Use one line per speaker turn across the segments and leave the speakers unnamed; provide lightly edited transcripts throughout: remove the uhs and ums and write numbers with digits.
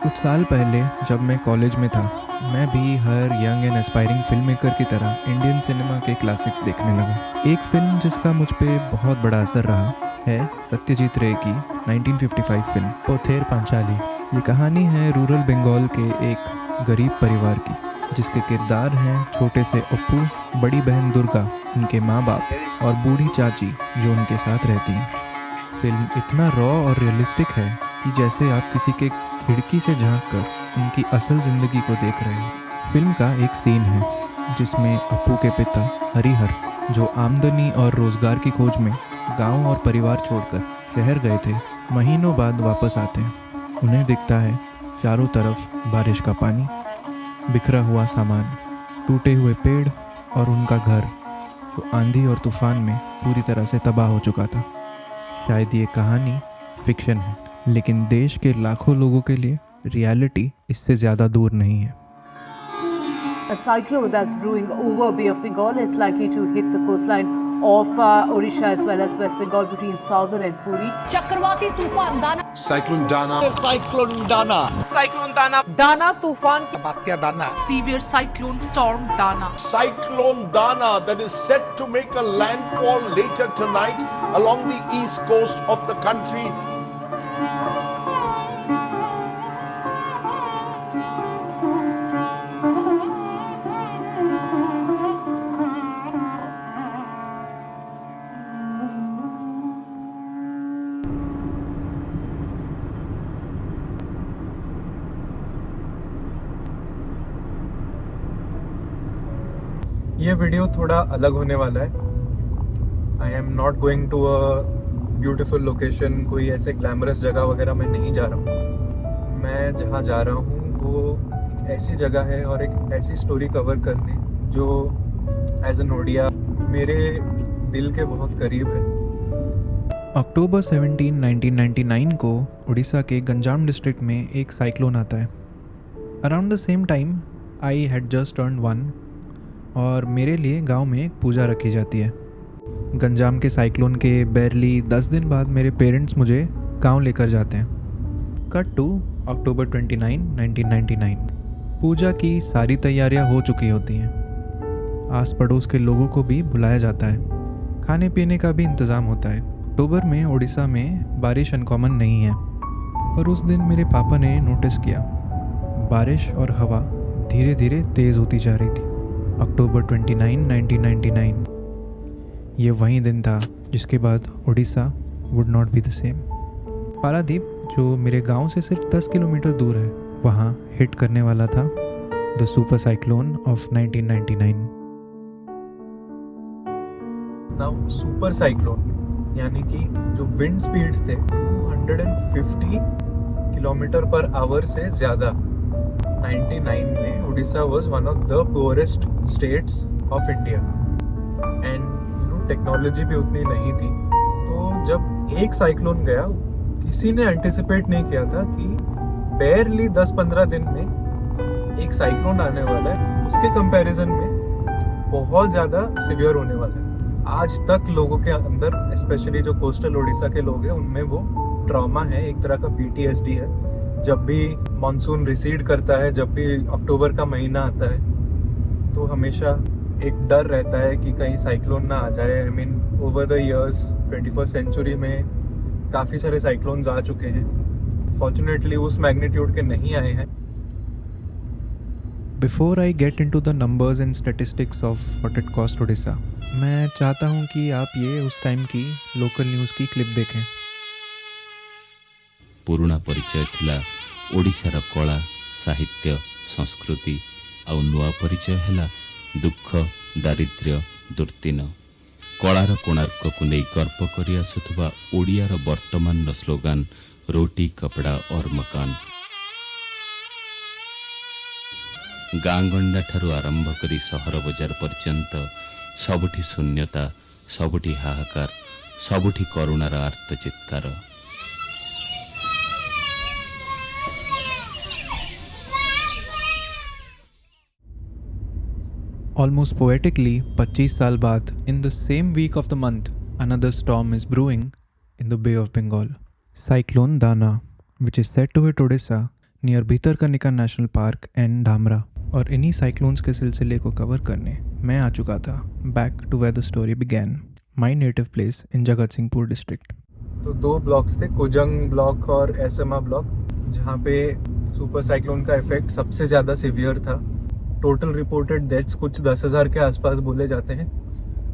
कुछ साल पहले जब मैं कॉलेज में था, मैं भी हर young and aspiring film maker की तरह इंडियन सिनेमा के क्लासिक्स देखने लगा। एक फिल्म जिसका मुझ पे बहुत बड़ा असर रहा है सत्यजीत रे की 1955 फिल्म पोथेर पांचाली। ये कहानी है रूरल बंगाल के एक गरीब परिवार की, जिसके किरदार हैं छोटे से अप्पू, बड़ी बहन दुर्गा, उनके माँ बाप और बूढ़ी चाची जो उनके साथ रहती हैं। फिल्म इतना रॉ और रियलिस्टिक है कि जैसे आप किसी के खिड़की से झांक कर उनकी असल ज़िंदगी को देख रहे हैं। फिल्म का एक सीन है जिसमें अप्पू के पिता हरिहर, जो आमदनी और रोज़गार की खोज में गांव और परिवार छोड़कर शहर गए थे, महीनों बाद वापस आते हैं। उन्हें दिखता है चारों तरफ बारिश का पानी, बिखरा हुआ सामान, टूटे हुए पेड़ और उनका घर जो आंधी और तूफान में पूरी तरह से तबाह हो चुका था। शायद ये कहानी फिक्शन है, लेकिन देश के लाखों लोगों के लिए रियलिटी इससे ज़्यादा दूर नहीं है।
A cyclone that's brewing over Bay of Bengal is likely to hit the coastline of Odisha as well as West Bengal between Sagar and Puri.
चक्रवाती तूफान दाना,
Cyclone Dana.
Cyclone Dana.
Cyclone Dana.
Dana तूफान,
Batya Dana.
severe cyclone storm Dana.
Cyclone Dana that is set to make a landfall later tonight along the east coast of the country.
ये video थोड़ा अलग होने वाला है। I am not going to a beautiful location, कोई ऐसे glamorous जगह वगैरह मैं नहीं जा रहा हूँ। मैं जहाँ जा रहा हूँ वो एक ऐसी जगह है और एक ऐसी स्टोरी कवर करने जो एज एन ओडिया मेरे दिल के बहुत करीब है। अक्टूबर 17, 1999 को उड़ीसा के गंजाम डिस्ट्रिक्ट में एक साइक्लोन आता है। Around the same time I had just turned 1 और मेरे लिए गांव में एक पूजा रखी जाती है। गंजाम के साइक्लोन के बैरली 10 दिन बाद मेरे पेरेंट्स मुझे गांव लेकर जाते हैं। कट टू अक्टूबर 29, 1999। पूजा की सारी तैयारियां हो चुकी होती हैं। आस पड़ोस के लोगों को भी बुलाया जाता है। खाने पीने का भी इंतज़ाम होता है। अक्टूबर में उड़ीसा में बारिश अनकॉमन नहीं है, पर उस दिन मेरे पापा ने नोटिस किया बारिश और हवा धीरे धीरे तेज़ होती जा रही थी। अक्टूबर 29, 1999। ये वही दिन था जिसके बाद Orissa would not be the same. Paradip, जो मेरे गांव से सिर्फ 10 किलोमीटर दूर है, वहाँ हिट करने वाला था the super cyclone of 1999। Now super cyclone यानी कि जो विंड स्पीड्स थे 250 किलोमीटर पर आवर से ज़्यादा। 99 में Orissa was one of the poorest states of India and technology भी उतनी नहीं थी। तो जब एक साइक्लोन गया, किसी ने एंटिसिपेट नहीं किया था कि बेयरली 10-15 दिन में एक साइक्लोन आने वाला है, उसके कंपैरिजन में बहुत ज़्यादा सिवियर होने वाला है। आज तक लोगों के अंदर, स्पेशली जो कोस्टल उड़ीसा के लोग हैं, उनमें वो ट्रॉमा है, एक तरह का PTSD है। जब भी मानसून रिसीड करता है, जब भी अक्टूबर का महीना आता है, तो हमेशा एक डर रहता है कि कहीं साइक्लोन ना आ जाए। I mean over the years 21st century में काफ़ी सारे साइक्लोन्स आ चुके हैं। फॉर्चुनेटली उस मैग्नीट्यूड के नहीं आए हैं। Before I get into the numbers and statistics of what it cost Orissa, मैं चाहता हूँ कि आप ये उस टाइम की लोकल न्यूज़ की क्लिप देखें।
पुराना परिचय थिला ओडिशार कला, साहित्य, संस्कृति आ नुआ परिचय हैला दुख, दारिद्र्य, दुर्दिन। कलार कोणार्क को नहीं गर्व करि आसुथबा ओडियार वर्तमान स्लोगान रोटी कपड़ा और मकान। गाँ गंडा ठारू आरंभ करी सहर बजार पर्यंत सबुठी शून्यता, सबुठी हाहाकार, सबुठी करुणार आर्त चित्कार।
Almost poetically, 25 साल बाद, in the same week of the month, another storm is brewing in the Bay of Bengal. Cyclone Dana, which is said to hit Odisha near Bhitarkanika national park and Dhamra. और इन्हीं साइक्लोन्स के सिलसिले को cover करने मैं आ चुका था back to where the story began, my native place in Jagatsinghpur district. तो 2 ब्लॉक्स थे, कुजंग ब्लॉक और एसएमआ ब्लॉक, जहाँ पे सुपर साइक्लोन का इफेक्ट सबसे ज़्यादा सीवियर था। टोटल रिपोर्टेड डेथ्स कुछ 10,000 के आसपास बोले जाते हैं,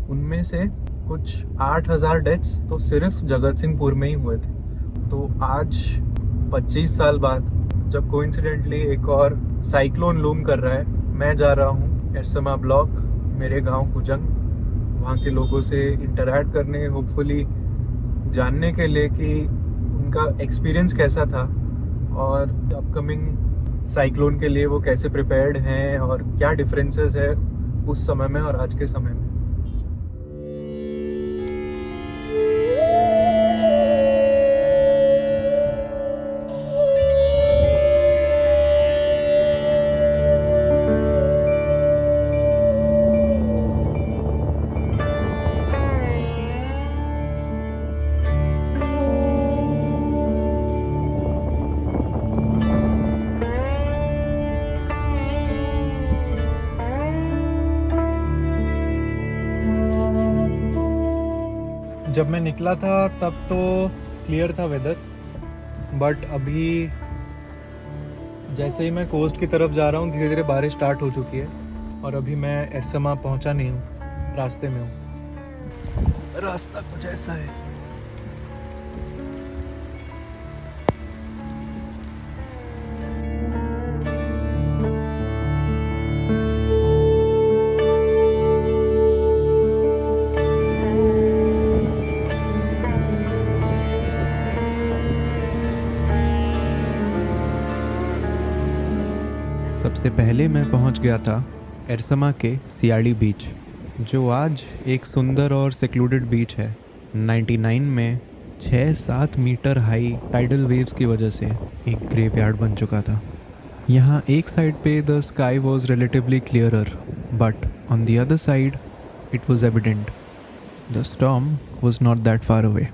उनमें से कुछ 8,000 डेथ्स तो सिर्फ जगत सिंहपुर में ही हुए थे। तो आज 25 साल बाद जब कोइंसिडेंटली एक और साइक्लोन लूम कर रहा है, मैं जा रहा हूँ एरसमा ब्लॉक, मेरे गांव कुजंग, वहाँ के लोगों से इंटरैक्ट करने, होपफुली जानने के लिए कि उनका एक्सपीरियंस कैसा था और अपकमिंग साइक्लोन के लिए वो कैसे प्रिपेयर्ड हैं और क्या डिफरेंसेस है उस समय में और आज के समय में। जब मैं निकला था तब तो क्लियर था वेदर, बट अभी जैसे ही मैं कोस्ट की तरफ जा रहा हूँ धीरे धीरे बारिश स्टार्ट हो चुकी है और अभी मैं एरसमा पहुँचा नहीं हूँ, रास्ते में हूँ। रास्ता कुछ ऐसा है। सबसे पहले मैं पहुंच गया था एरसमा के सियाड़ी बीच, जो आज एक सुंदर और सेक्लूडेड बीच है। 99 में 6-7 मीटर हाई टाइडल वेव्स की वजह से एक ग्रेवयार्ड बन चुका था। यहाँ एक साइड पे the sky was relatively clearer, but on the other side it was evident the storm was not that far away.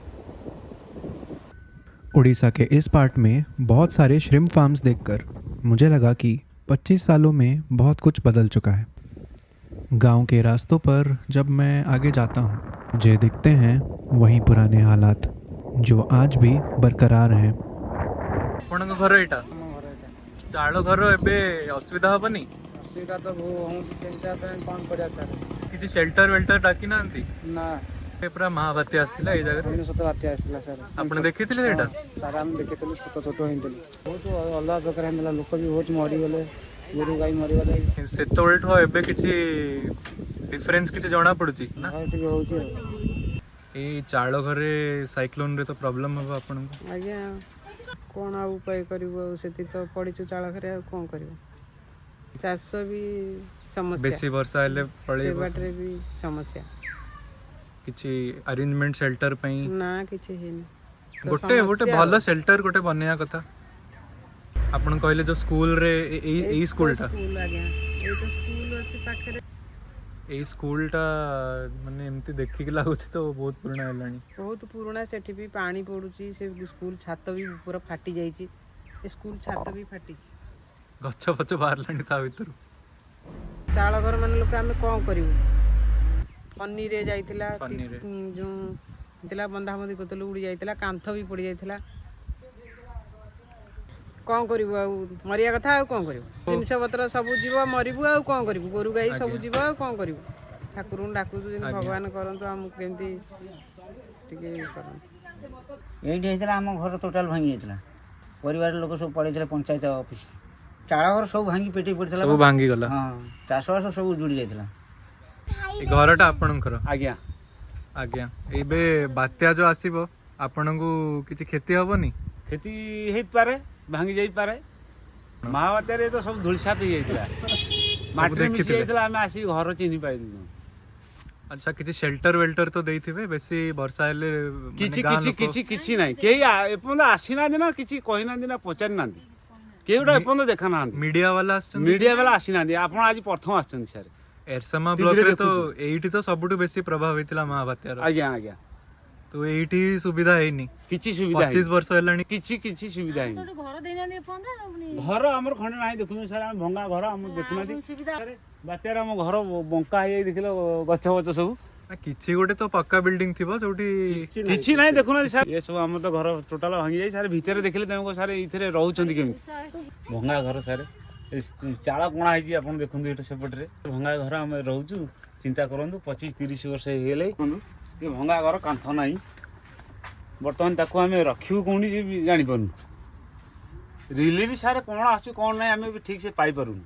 Orissa के इस पार्ट में बहुत सारे श्रिम्प फार्म्स देखकर मुझे लगा कि 25 सालों में बहुत कुछ बदल चुका है। गांव के रास्तों पर जब मैं आगे जाता हूँ मुझे दिखते हैं वही पुराने हालात जो आज भी बरकरार हैं। आपनक घर एटा चाଳ घर एबे असुविधा हबनी?
असुविधा तो हो चिंता कौन पड़ा सर
किछि शेल्टर वेल्टर डाकी नांती
ना
पूरा महाबात्या आस्तिला ए जगह
हमने सत बात आसला सर
आपण देखिथिले एटा?
सर हम देखिथिलु छोट छोट हिंदली बहुत अलग प्रकार हमरा लोक भी बहुत मरी गले, गोरु गाई मरी गले।
सेतोळठो एबे किछि डिफरेंस किछि जणा पडुची ना?
हां ठीक होउची
ए चाळ घरे साइक्लोन रे तो प्रॉब्लम हबो आपण को।
आज्ञा कोन आ उपाय करिवो सेति तो पडिचु चाळ घरे आ कोन करिवो, चाष भी समस्या,
बेसी वर्षा हेले पळे
से बाटरे भी समस्या,
किछि अरेंजमेंट शेल्टर पई
ना किछि हेनी।
गोटे गोटे भलो शेल्टर गोटे बनेया कथा। आपण कहले जो स्कूल रे ए स्कूलटा
स्कूल आज्ञा ए तो स्कूल अछि पाखरे,
ए स्कूलटा माने एमती देखि के लागुछि तो बहुत पुराना हेलानी,
बहुत पुराना। सेठी भी पानी पड़ुची, से स्कूल छात भी पूरा फाटी जाइची, स्कूल छात भी फाटीची,
गच्छ पछ बाहरलानी ता भितरु।
चाळ घर माने लोक आमे कोन करिवु, फन्नी रे जाइतिला जो दिला बंधा बंधी करतलु उड़ी जाइतिला, कांथ भी पड़ी जाइतिला, कोन करिवु आ मरिया कथा आ कोन करिवु, जिनस पत्र सब जीव मरिबु आ कोन करिवु, गोरु गाई सब जीव आ कोन करिवु। ठाकुर डाकु जिन भगवान करंतु हम केमती टिके करन।
एठी हेतला हम घर टोटल भांगी हेतला, परिवार लोक सब पड़ेतले पंचायत ऑफिस, चाळ घर सब भांगी पेटी पड़तला,
सब भांगी गला।
हां चाष बास सब जुड़ी जाइतला।
ए घरटा आपणकर?
आज्ञा
आज्ञा एबे बात्या जो आसीबो आपणकु किछि खेती हबनी?
खेती हे पारे, भांगी जाई पारे। महाबात्या रे तो सब धुलसात हो जाइतला, माटी मिसी जाइतला, हम आसी घर चिन्हि पाइलु।
अच्छा किछि शेल्टर वेल्टर तो देइथिबे, बेसी वर्षा हेले
किछि किछि किछि किछि नाही, केही एपन आसीना दिना किछि कहिना दिना पचारि नांदी, केउडा एपन देखा नांदी।
मीडिया वाला आछन?
मीडिया वाला आसीना दी, आपण आज प्रथम आछन सर।
एरसमा ब्लॉक रे तो एइठी तो सबुटु बेसी प्रभाव होइतिला महाबात्यार।
आज्ञा आज्ञा
तो तो एठी सुविधा है नहीं
किछि सुविधा
25 वर्ष हेलानी
किछि सुविधा है घर हमर खंडे नाही देखुनु सर हम भंगा घर हम देखुना बात्यार हम घर बंका हे देखिलो गछ गछ सब
किछि गोटे तो पक्का बिल्डिंग थिबो जोटी
किछि नाही देखुना सर ये सब हम तो घर टोटल भांगी जाई सर भीतर देखले तुमको सर इथरे रहउछंती केमी भंगा घर सर चाଳ कोणा ହେଇଛି ଆପଣ ଦେଖନ୍ତୁ ଏଟା ସେପଟରେ ଭଙ୍ଗା ଘର ଆମେ ରହୁଛୁ ଚିନ୍ତା କରନ୍ତୁ 25-30 ବର୍ଷ ହେଇଗଲେ ଏ ଭଙ୍ଗା ଘର କାନ୍ଥ ନାହିଁ ବର୍ତ୍ତମାନ ତାକୁ ଆମେ ରଖିବୁ କୋଉଠି ଜାଣିପାରୁନୁ ରିଲିଫ ସାର୍ କ'ଣ ଆସୁଛି କ'ଣ ନାହିଁ ଆମେ ବି ଠିକ୍ ସେ ପାଇପାରୁନୁ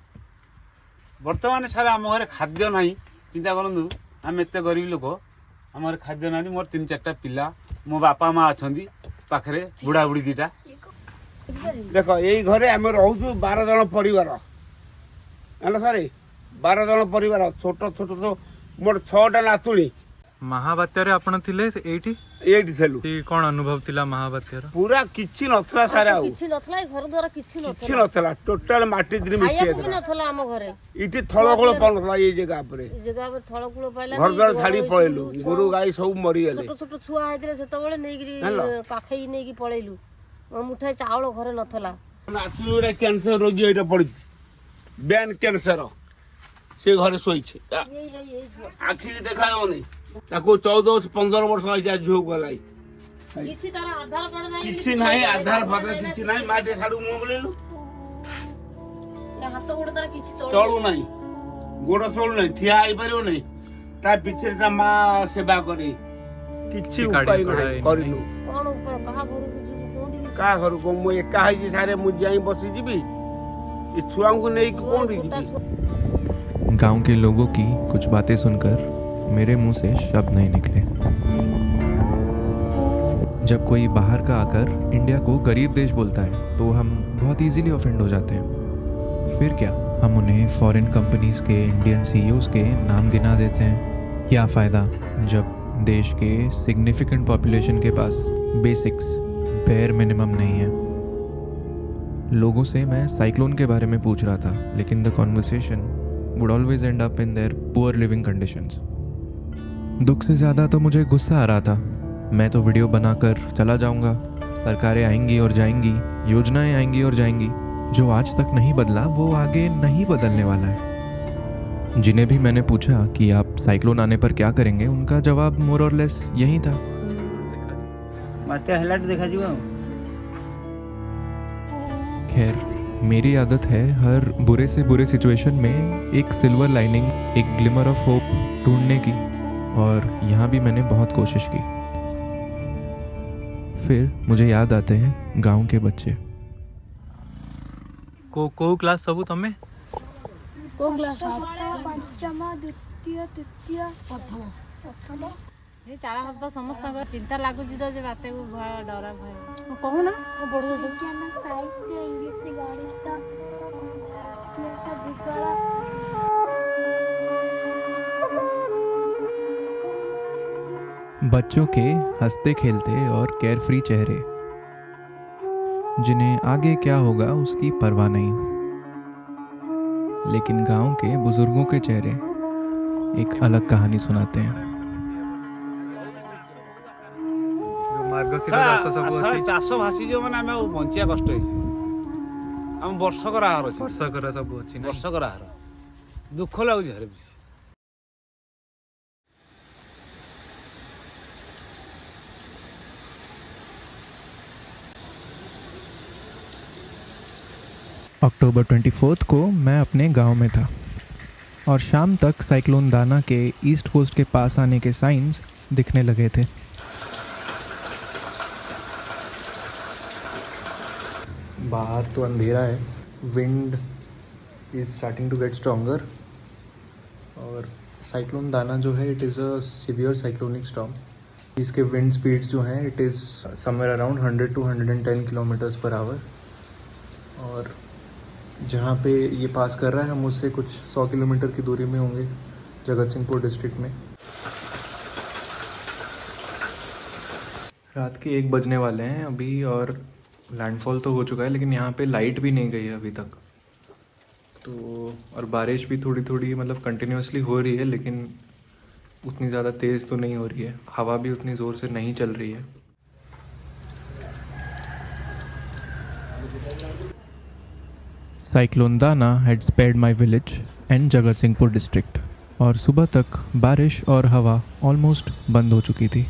ବର୍ତ୍ତମାନ ସାର୍ ଆମ ଘରେ ଖାଦ୍ୟ ନାହିଁ ଚିନ୍ତା କରନ୍ତୁ ଆମେ ଏତେ ଗରିବ ଲୋକ ଆମ ଘରେ ଖାଦ୍ୟ ନାହାନ୍ତି ମୋର 3-4ଟା ପିଲା ମୋ ବାପା ମା ଅଛନ୍ତି ପାଖରେ ବୁଢ଼ାବୁଢ଼ୀ ଦୁଇଟା
देख यही घरे आम रोचु 12 जन परिवार है सर 12 जन परिवार छोट छोट तो मोर 6टा नातुणी
महाबात्या रे आपण थिले एठी
एठी थेलु
की कोन अनुभव थिला महाबात्या रो
पूरा किछि नथला सारा
किछि नथला घर द्वारा
किछि नथला टोटल माटी दिन मिसिए
खाया को नथला हम घरे
इठी थळगुळ पनथला ए जगह पर
थळगुळ पाइला
घर द्वारा छाड़ी पळेलु गोरु गाई सब मरि गेले
छोट छोट छुआ हैतले सेतबेले नेगिरी काखई नेगी पळेलु मुठाए चावल घरे नथला
नातुरे कैंसर रोगी एटा पड़ी बैन कैंसर से घरे सोई छे आखि देखा होनी ताको 14-15 वर्ष आइजा झो गलाई
किछि तारा आधार कार्ड नाही
किछि नाही आधार फाधार किछि नाही माटे छाडू मो बोलेलु
हाथ गोड़ तारा किछि
चलू नाही गोड़ चलू नाही ठिया आई परियो नाही ता पीछे ता मां सेवा करे किछि उपाय नाही करिलु
कोन उपाय कहा करू
का करू को मु एका है सारे मु जाई बसी जीबी ई छुआ को नहीं कोन जीबी
गांव के लोगों की कुछ बातें सुनकर मेरे मुंह से शब्द नहीं निकले। जब कोई बाहर का आकर इंडिया को गरीब देश बोलता है तो हम बहुत इजीली ऑफेंड हो जाते हैं। फिर क्या, हम उन्हें फॉरेन कंपनीज के इंडियन सीईओज के नाम गिना देते हैं। क्या फ़ायदा जब देश के सिग्निफिकेंट पॉपुलेशन के पास बेसिक्स बेयर मिनिमम नहीं है। लोगों से मैं साइक्लोन के बारे में पूछ रहा था, लेकिन the conversation would always and up in their poor leaving conditions. दुख से ज़्यादा तो मुझे गुस्सा आ रहा था। मैं तो वीडियो बनाकर चला जाऊंगा, सरकारें आएंगी और जाएंगी, योजनाएं आएंगी और जाएंगी। जो आज तक नहीं बदला वो आगे नहीं बदलने वाला है। जिन्हें भी मैंने पूछा कि आप साइक्लोन आने पर क्या करेंगे, उनका जवाब मोर और लेस यही था। खैर, मेरी आदत है हर बुरे से बुरे सिचुएशन में एक सिल्वर लाइनिंग, एक ग्लिमर ऑफ होप ढूंढने की, और यहाँ भी मैंने बहुत कोशिश की। फिर मुझे याद आते हैं गांव के बच्चे।
को क्लास सबू तमे
को क्लास पंचम द्वितीय तृतीय प्रथम
ये चाला हम तो समस्त चिंता लागुची तो जे बाते को भय डरा भय
कहू ना पढ़ू सब
साहित्य इंग्लिश गणित इतिहास भूगोल।
बच्चों के हंसते खेलते और केयरफ्री चेहरे, जिन्हें आगे क्या होगा उसकी परवाह नहीं। लेकिन गांव के बुजुर्गों के चेहरे एक अलग कहानी सुनाते हैं।
चाष भासी जो मैंने आम बंचिया कष्ट आम वर्षकर आहार अच्छे
वर्षकर सब अच्छी
वर्षकर आहार दुख लगुच हर बेसी।
अक्टूबर 24 को मैं अपने गांव में था और शाम तक साइक्लोन दाना के ईस्ट कोस्ट के पास आने के साइंस दिखने लगे थे। बाहर तो अंधेरा है, wind is starting to get stronger, और साइक्लोन दाना जो है it is a severe cyclonic storm. इसके विंड स्पीड्स जो हैं it is somewhere around 100 to 110 kilometres per hour, और जहाँ पे ये पास कर रहा है हम उससे कुछ 100 किलोमीटर की दूरी में होंगे, जगत सिंहपुर डिस्ट्रिक्ट में। रात के 1 बजने वाले हैं अभी, और लैंडफॉल तो हो चुका है, लेकिन यहाँ पे लाइट भी नहीं गई है अभी तक। तो और बारिश भी थोड़ी थोड़ी मतलब कंटिन्यूसली हो रही है, लेकिन उतनी ज़्यादा तेज़ तो नहीं हो रही है, हवा भी उतनी ज़ोर से नहीं चल रही है। साइक्लोन दाना had spared my village and जगत सिंहपुर डिस्ट्रिक्ट, और सुबह तक बारिश और हवा ऑलमोस्ट बंद हो चुकी थी।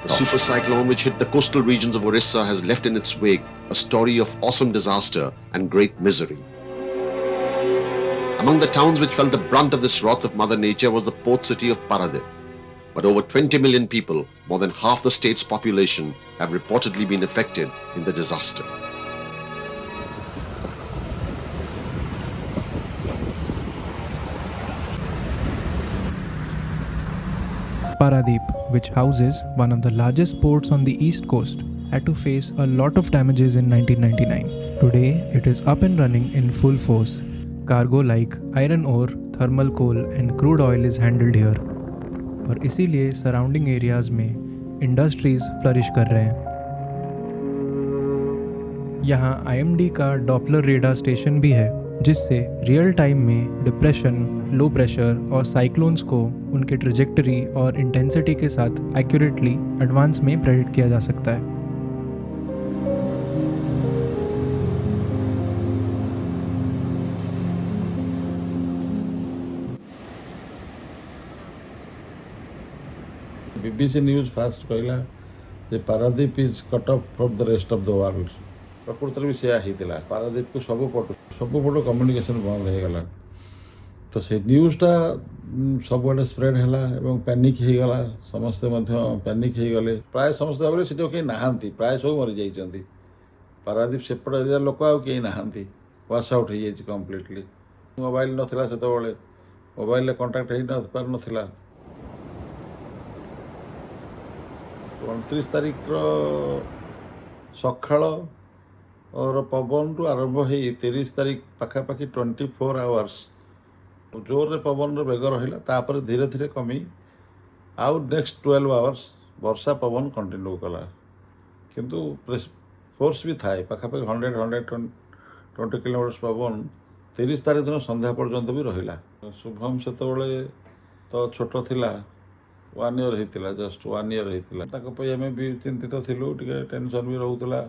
The super cyclone which hit the coastal regions of Orissa has left in its wake a story of awesome disaster and great misery. Among the towns which felt the brunt of this wrath of Mother Nature was the port city of Paradip. But over 20 million people, more than half the state's population, have reportedly been affected in the disaster.
Paradip, which houses one of the largest ports on the east coast, had to face a lot of damages in 1999. Today, it is up and running in full force. Cargo like iron ore, thermal coal and crude oil is handled here. और इसीलिए surrounding areas में industries flourish कर रहे हैं। यहाँ IMD का Doppler radar station भी है, जिससे रियल टाइम में डिप्रेशन, लो प्रेशर और साइक्लोन्स को उनके ट्रेजेक्टरी और इंटेंसिटी के साथ एक्यूरेटली एडवांस में प्रेडिक्ट किया जा सकता है।
BBC न्यूज फास्ट कहला जे Paradip is cut off from the rest of the world. प्रकृत भी से होता पारादीप को सबुपट कम्युनिकेशन बंद हो गला, तो से न्यूजटा सबुआडे स्प्रेड है, पैनिक हो गला, समस्ते पैनिक हो गले। प्राय समस्त भाव से कहीं नहांती, प्राय सब मरी जाइछंती। पारादीप सेपट एरिया लोक आउ कहीं नहांती, वाश आउट हो जाइए कम्प्लीटली। मोबाइल नथिला सेतबेले, मोबाइल कांटेक्ट हो पार नथिला। 29 तारीख सकाल और पवन रु आरंभ हो 30 तारीख पाखापाखि 24 आवर्स जोर पवन बेग रहा, तापर धीरे धीरे कमी आउ नेक्स्ट 12 आवर्स वर्षा पवन कंटिन्यू कला, किंतु फोर्स भी थाए पाखापाखि 100-120 किलोमीटर पवन 30 तारीख दिन संध्या पर्यंत भी रहा। शुभम से तो छोट थिला, 1 ईयर होता, जस्ट 1 ईयर होता। आम भी चिंतित थिलु, टेंशन भी रोला।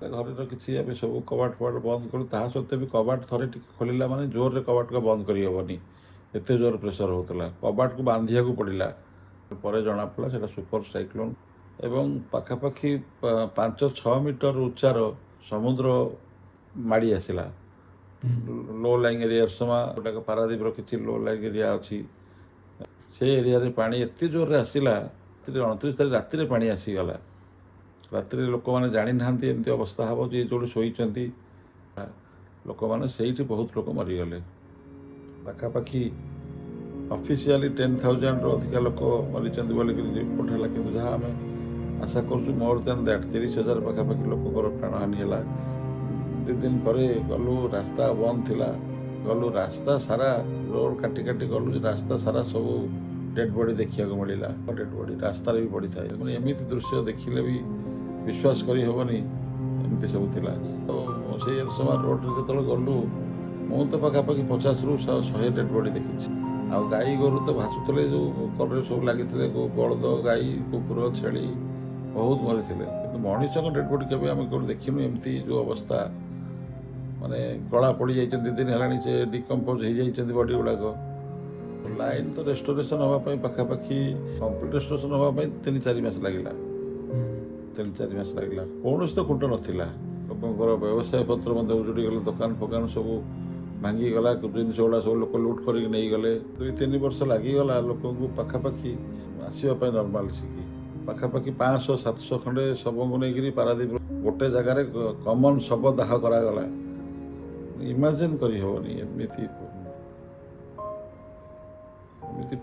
घर किसी अब सब कबाट फबाट बंद करूँ, ता सत्वे भी कबाट थे खोलला माने जोर रे कबाट को बंद करहबनी, एत जोर प्रेसर होता। कबाट को बांधिया को पड़ा पर जना पड़ा से सुपर साइक्लोन। एवं पाखापाखि 5-6 मीटर उच्चार समुद्र माड़ी आसला। लो लाइंग एरिया गोटाक पारादीप किसी लो लाइंग एरिया अच्छी, से एरिया रे पानी एत जोर रे आसिला। 29 तारीख राति रे पानी आसीगला। राति लोक मैंने जानी ना एमती अवस्था हम जे जो शोचती लोक मैंने से बहुत लोक मरीगले। पाखापाखि ऑफिशियली 10,000 रू अधिका लोक मरी रिपोर्ट है, कि जहाँ आम आशा कर मोर देन दैट 30,000 पाखापाखि लोक प्राण हानि है। 2 दिन पर गलु, रास्ता बंद थिला, गलु रास्ता सारा रोड काटी काटी गलु, रास्ता सारा सब डेड बॉडी देखा मिलला। डेड बॉडी रास्ता भी पड़ी था। एमती दृश्य देखिले भी विश्वास करी हेबनी, एमती सब थिला। तो से समय रोड जो गलु मु तो पाखापाखि 50-100 डेड बॉडी देखी। आ गाई गोरु तो भासुले जो कलर सब लगी, बलद, गाई, कुकुर, छेली बहुत मरी थे। मनीष डेड बॉडी के आम कौन देखिनु एमती जो अवस्था, माने कला पड़ जाइए। 2 दिन है डिकम्पोज हो जाइए बॉडी गुड़ाक। लाइन तो रेस्टोरेशन हाँपाई पाखापाखि कम्प्लीट रेस्टोरेशन हाँपाई 3-4 मास लगे। 3-4 मास लगे। कौन तो खुंट नाला, लोक व्यवसाय पत्र उजुड़ी गले, दुकान फोकान सब ଭାଙ୍ଗିଗଲା ଜିନିଷ ଗୁଡ଼ା ସବୁ ଲୋକ ଲୁଟ୍ କରିକି ନେଇଗଲେ 2-3 ବର୍ଷ ଲାଗିଗଲା ଲୋକଙ୍କୁ ପାଖାପାଖି ଆସିବା ପାଇଁ ନର୍ମାଲିସିକି ପାଖାପାଖି 500-700 ଖଣ୍ଡେ ଶବଙ୍କୁ ନେଇକରି ପାରାଦୀପ ଗୋଟେ ଜାଗାରେ କମନ୍ ଶବ ଦାହ କରାଗଲା। ଇମାଜିନ୍ କରିହେବନି ଏମିତି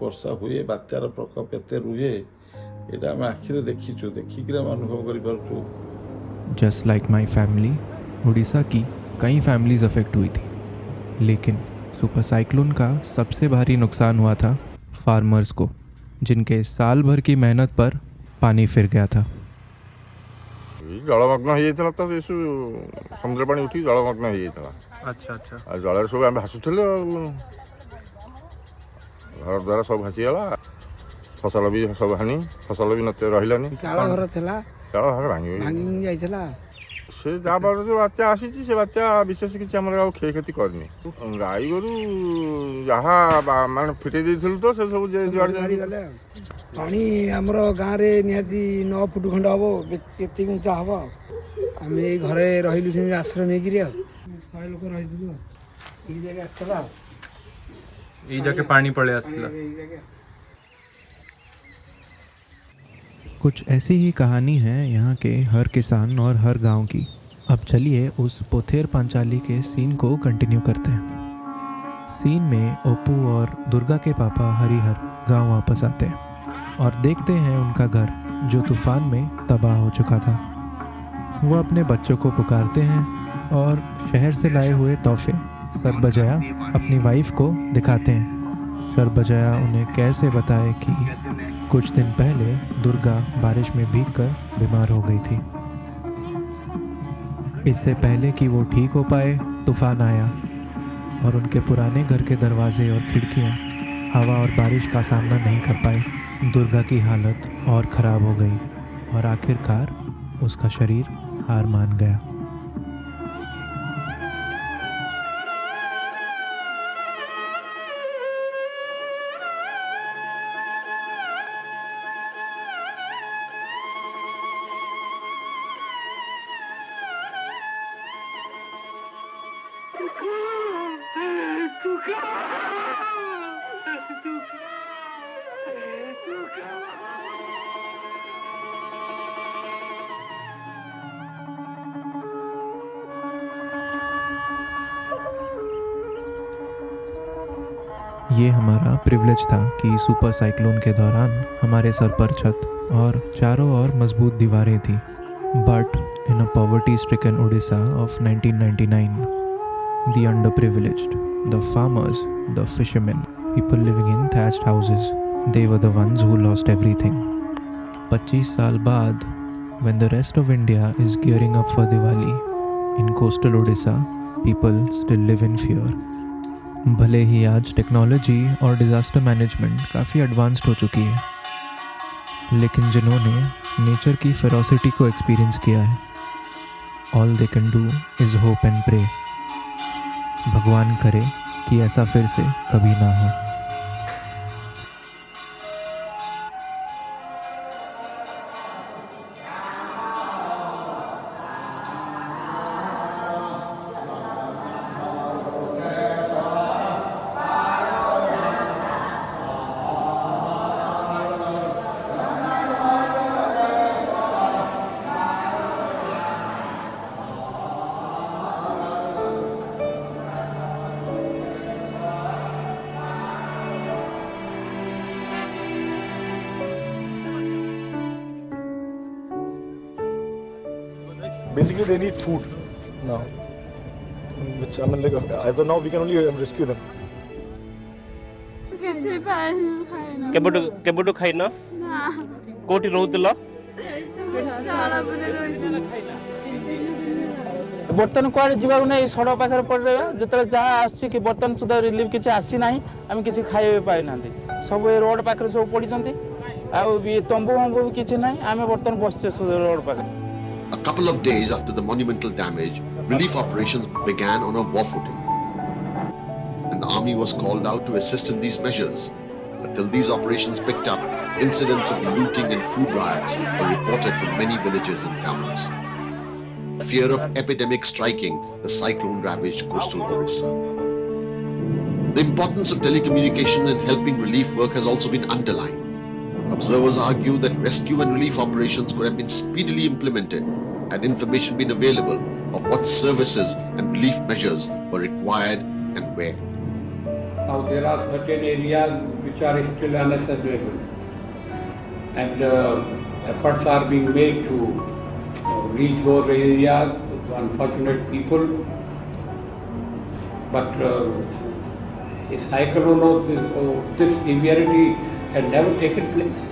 ବର୍ଷା ହୁଏ, ବାତ୍ୟାର ପ୍ରକୋପ ଏତେ ରୁହେ, ଏଇଟା ଆମେ ଆଖିରେ ଦେଖିଛୁ, ଦେଖିକିରି ଆମେ ଅନୁଭବ କରିପାରୁଛୁ।
Just like my family, Orissa की कई फैमिलीज अफेक्ट हुई थी, लेकिन सुपर साइक्लोन का सबसे भारी नुकसान हुआ था फार्मर्स को, जिनके साल भर की मेहनत पर पानी फिर गया था।
जलमग्न हो जाता तो समुद्र पानी उठी जलमग्न हो जाता।
अच्छा अच्छा।
जल सब आम भासुले, घर द्वार सब भासीगला, फसल भी सब हानि, फसल भी नते रहिलानी।
चाल घर थिला,
चाल घर भांगी
जाइथिला।
से जा बार जो बात्या आसी से बात्या विशेष किसी आम क्षयक्षति करनी। गाई गोरु जहाँ मान फिटे देथिलु तो से सब
गले पानी आमर गाँव में निहाती 9 फुट खंड हम केत उंचा हम आम ये घरे रही आश्रय नहीं 100 लोक रही
जगह पानी पड़े आसला।
कुछ ऐसी ही कहानी है यहाँ के हर किसान और हर गांव की। अब चलिए उस पोथेर पांचाली के सीन को कंटिन्यू करते हैं। सीन में ओप्पू और दुर्गा के पापा हरिहर गांव वापस आते हैं और देखते हैं उनका घर जो तूफान में तबाह हो चुका था। वो अपने बच्चों को पुकारते हैं और शहर से लाए हुए तोहफे सरबजया अपनी वाइफ को दिखाते हैं। सरबजया उन्हें कैसे बताए कि कुछ दिन पहले दुर्गा बारिश में भीगकर बीमार हो गई थी। इससे पहले कि वो ठीक हो पाए, तूफान आया और उनके पुराने घर के दरवाजे और खिड़कियां हवा और बारिश का सामना नहीं कर पाए। दुर्गा की हालत और ख़राब हो गई और आखिरकार उसका शरीर हार मान गया। ये हमारा प्रिविलेज था कि सुपर साइक्लोन के दौरान हमारे सर पर छत और चारों ओर मजबूत दीवारें थी। But in a poverty stricken Orissa of 1999, the underprivileged, the farmers, the fishermen, people living in thatched houses, they were the ones who lost everything. 25 साल बाद, when the rest of India is gearing up for Diwali, in coastal Odisha, people still live in fear. भले ही आज technology और disaster management काफ़ी advanced हो चुकी है, लेकिन जिन्होंने नेचर की फेरोसिटी को एक्सपीरियंस किया है, all they can do is hope and pray. भगवान करे कि ऐसा फिर से कभी ना हो।
Basically, they need food now, which I mean, like as of now, we can only rescue them.
କେବେଠୁ ଖାଇନ? କୋଉଠି ରହୁଥିଲ?
ବର୍ତ୍ତମାନ କୁଆଡ଼େ ଯିବାକୁ ନାହିଁ, ସଡ଼କ ପାଖରେ ପଡ଼ିଲେ ଯେତେବେଳେ ଯାହା ଆସୁଛି କି ବର୍ତ୍ତମାନ ସୁଦ୍ଧା ରିଲିଫ୍ କିଛି ଆସିନାହିଁ, ଆମେ କିଛି ଖାଇବା ପାଇନାହାନ୍ତି। ସବୁ ଏ ରୋଡ଼ ପାଖରେ ସବୁ ପଡ଼ିଛନ୍ତି, ଆଉ ତମ୍ବୁ ଫମ୍ବୁ ବି କିଛି ନାହିଁ, ଆମେ ବର୍ତ୍ତମାନ ବସିଛେ ରୋଡ଼ ପାଖରେ।
A couple of days after the monumental damage, relief operations began on a war footing. And the army was called out to assist in these measures. Until these operations picked up, incidents of looting and food riots were reported from many villages and towns. Fear of epidemic striking, the cyclone ravaged coastal Orissa. The importance of telecommunication in helping relief work has also been underlined. Observers argue that rescue and relief operations could have been speedily implemented had information been available of what services and relief measures were required and where.
Now there are certain areas which are still inaccessible, and efforts are being made to reach those areas to unfortunate people. But a cyclone of this severity had never taken place.